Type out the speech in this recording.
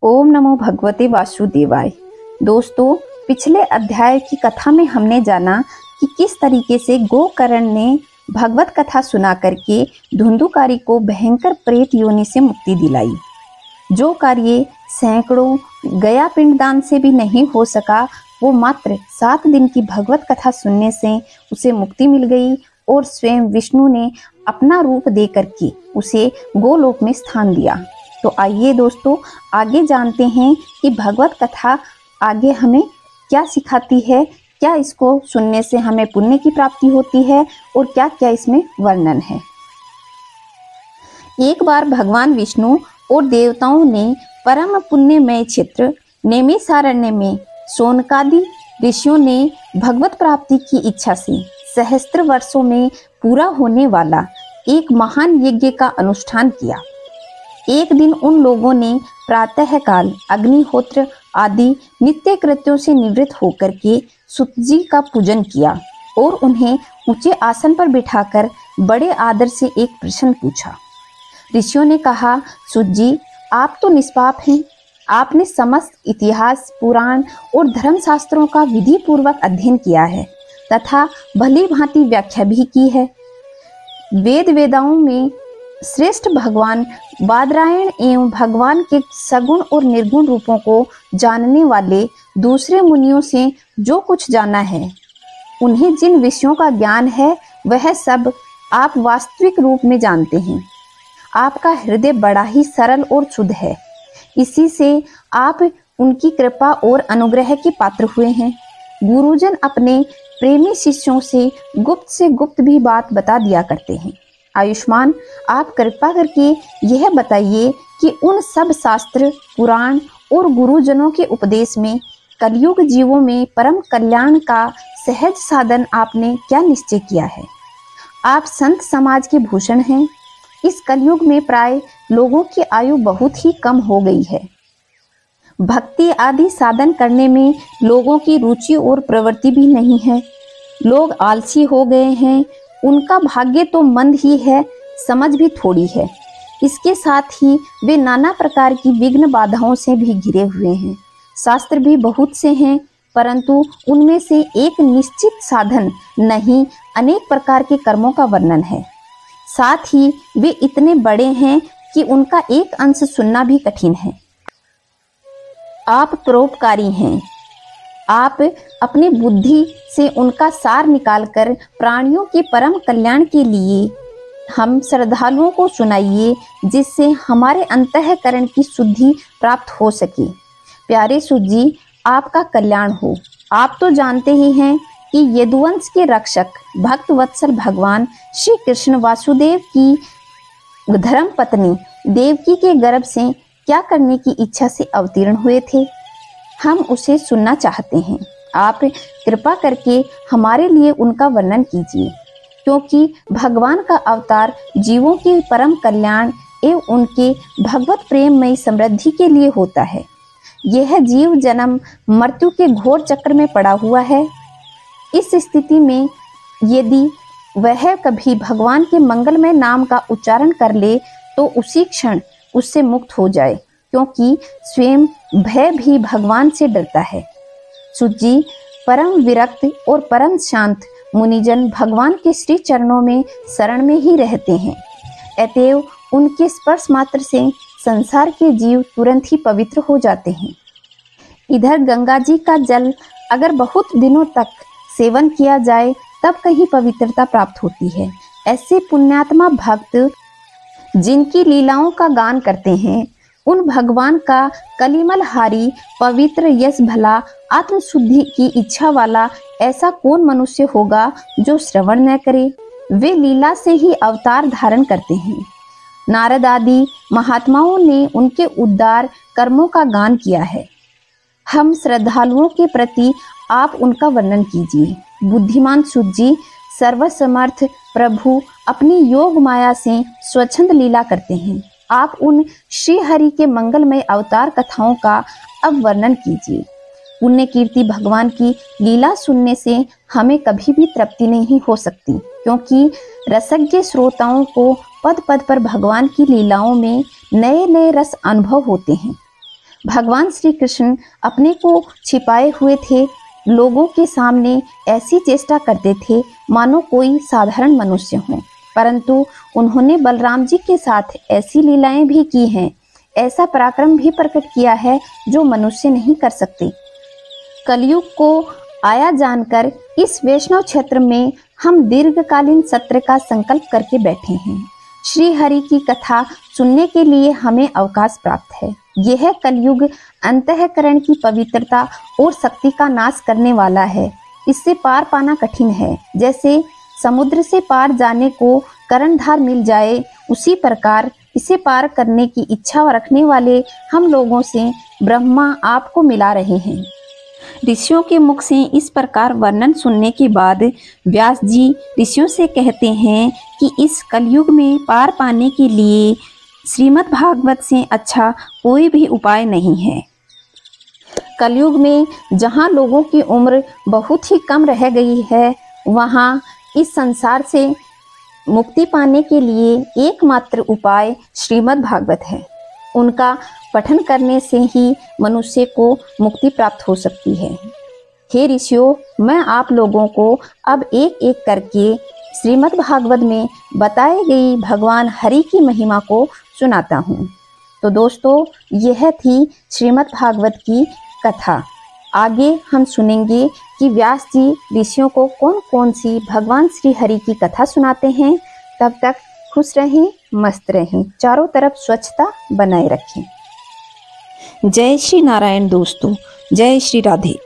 ओम नमो भगवते वासुदेवाय। दोस्तों, पिछले अध्याय की कथा में हमने जाना कि किस तरीके से गोकर्ण ने भगवत कथा सुना करके धुंधुकारी को भयंकर प्रेत योनि से मुक्ति दिलाई। जो कार्य सैकड़ों गया पिंडदान से भी नहीं हो सका, वो मात्र 7 दिन की भगवत कथा सुनने से उसे मुक्ति मिल गई और स्वयं विष्णु ने अपना रूप दे करके उसे गोलोक में स्थान दिया। तो आइए दोस्तों, आगे जानते हैं कि भगवत कथा आगे हमें क्या सिखाती है, क्या इसको सुनने से हमें पुण्य की प्राप्ति होती है और क्या क्या इसमें वर्णन है। एक बार भगवान विष्णु और देवताओं ने परम पुण्यमय क्षेत्र नैमिषारण्य में शौनकादि ऋषियों ने भगवत प्राप्ति की इच्छा से सहस्त्र वर्षों में पूरा होने वाला एक महान यज्ञ का अनुष्ठान किया। एक दिन उन लोगों ने प्रातः काल अग्निहोत्र आदि नित्य कृत्यों से निवृत्त होकर के सुत जी का पूजन किया और उन्हें ऊंचे आसन पर बिठाकर बड़े आदर से एक प्रश्न पूछा। ऋषियों ने कहा, सुत जी, आप तो निष्पाप हैं। आपने समस्त इतिहास, पुराण और धर्मशास्त्रों का विधि पूर्वक अध्ययन किया है तथा भली भांति व्याख्या भी की है। वेदाओं में श्रेष्ठ भगवान बादरायण एवं भगवान के सगुण और निर्गुण रूपों को जानने वाले दूसरे मुनियों से जो कुछ जाना है, उन्हें जिन विषयों का ज्ञान है, वह सब आप वास्तविक रूप में जानते हैं। आपका हृदय बड़ा ही सरल और शुद्ध है। इसी से आप उनकी कृपा और अनुग्रह के पात्र हुए हैं। गुरुजन अपने प्रेमी शिष्यों से गुप्त भी बात बता दिया करते हैं। आयुष्मान, आप कृपा करके यह बताइए कि उन सब शास्त्र, पुराण और गुरुजनों के उपदेश में कलयुग जीवों में परम कल्याण का सहज साधन आपने क्या निश्चय किया है। आप संत समाज के भूषण हैं। इस कलयुग में प्राय लोगों की आयु बहुत ही कम हो गई है। भक्ति आदि साधन करने में लोगों की रुचि और प्रवृत्ति भी नहीं है। लोग आलसी हो गए हैं। उनका भाग्य तो मंद ही है, समझ भी थोड़ी है। इसके साथ ही वे नाना प्रकार की विघ्न बाधाओं से भी घिरे हुए हैं। शास्त्र भी बहुत से हैं, परंतु उनमें से एक निश्चित साधन नहीं, अनेक प्रकार के कर्मों का वर्णन है। साथ ही वे इतने बड़े हैं कि उनका एक अंश सुनना भी कठिन है। आप परोपकारी हैं। आप अपनी बुद्धि से उनका सार निकालकर प्राणियों के परम कल्याण के लिए हम श्रद्धालुओं को सुनाइए, जिससे हमारे अंतःकरण की शुद्धि प्राप्त हो सके। प्यारे सुत जी, आपका कल्याण हो। आप तो जानते ही हैं कि यदुवंश के रक्षक भक्त वत्सल भगवान श्री कृष्ण वासुदेव की धर्म पत्नी देवकी के गर्भ से क्या करने की इच्छा से अवतीर्ण हुए थे। हम उसे सुनना चाहते हैं। आप कृपा करके हमारे लिए उनका वर्णन कीजिए, क्योंकि भगवान का अवतार जीवों के परम कल्याण एवं उनके भगवत प्रेममय समृद्धि के लिए होता है। यह जीव जन्म मृत्यु के घोर चक्र में पड़ा हुआ है। इस स्थिति में यदि वह कभी भगवान के मंगलमय नाम का उच्चारण कर ले तो उसी क्षण उससे मुक्त हो जाए, क्योंकि स्वयं भय भी भगवान से डरता है। सुत जी, परम विरक्त और परम शांत मुनिजन भगवान के श्री चरणों में शरण में ही रहते हैं। अतएव उनके स्पर्श मात्र से संसार के जीव तुरंत ही पवित्र हो जाते हैं। इधर गंगा जी का जल अगर बहुत दिनों तक सेवन किया जाए तब कहीं पवित्रता प्राप्त होती है। ऐसे पुण्यात्मा भक्त जिनकी लीलाओं का गान करते हैं, उन भगवान का कलिमलहारी पवित्र यश भला आत्मशुद्धि की इच्छा वाला ऐसा कौन मनुष्य होगा जो श्रवण न करे। वे लीला से ही अवतार धारण करते हैं। नारद आदि महात्माओं ने उनके उद्धार कर्मों का गान किया है। हम श्रद्धालुओं के प्रति आप उनका वर्णन कीजिए। बुद्धिमान सुत जी, सर्वसमर्थ प्रभु अपनी योग माया से स्वच्छंद लीला करते हैं। आप उन श्री हरि के मंगलमय अवतार कथाओं का अब वर्णन कीजिए। पुण्य कीर्ति भगवान की लीला सुनने से हमें कभी भी तृप्ति नहीं हो सकती, क्योंकि रसज्ञ श्रोताओं को पद पद पर भगवान की लीलाओं में नए नए रस अनुभव होते हैं। भगवान श्री कृष्ण अपने को छिपाए हुए थे, लोगों के सामने ऐसी चेष्टा करते थे मानो कोई साधारण मनुष्य हो, परंतु उन्होंने बलराम जी के साथ ऐसी लीलाएं भी की हैं, ऐसा पराक्रम भी प्रकट किया है जो मनुष्य नहीं कर सकते। कलयुग को आया जानकर इस वैष्णव क्षेत्र में हम दीर्घकालीन सत्र का संकल्प करके बैठे हैं। श्री हरि की कथा सुनने के लिए हमें अवकाश प्राप्त है। यह कलयुग अंतःकरण की पवित्रता और शक्ति का नाश करने वाला है। इससे पार पाना कठिन है। जैसे समुद्र से पार जाने को कर्णधार मिल जाए, उसी प्रकार इसे पार करने की इच्छा रखने वाले हम लोगों से ब्रह्मा आपको मिला रहे हैं। ऋषियों के मुख से इस प्रकार वर्णन सुनने के बाद व्यास जी ऋषियों से कहते हैं कि इस कलयुग में पार पाने के लिए श्रीमद् भागवत से अच्छा कोई भी उपाय नहीं है। कलयुग में जहाँ लोगों की उम्र बहुत ही कम रह गई है, वहाँ इस संसार से मुक्ति पाने के लिए एकमात्र उपाय श्रीमद् भागवत है। उनका पठन करने से ही मनुष्य को मुक्ति प्राप्त हो सकती है। हे ऋषियों, मैं आप लोगों को अब एक एक करके श्रीमद् भागवत में बताई गई भगवान हरि की महिमा को सुनाता हूँ। तो दोस्तों, यह थी श्रीमद् भागवत की कथा। आगे हम सुनेंगे कि व्यास जी ऋषियों को कौन कौन सी भगवान श्री हरि की कथा सुनाते हैं। तब तक खुश रहें, मस्त रहें, चारों तरफ स्वच्छता बनाए रखें। जय श्री नारायण दोस्तों, जय श्री राधे।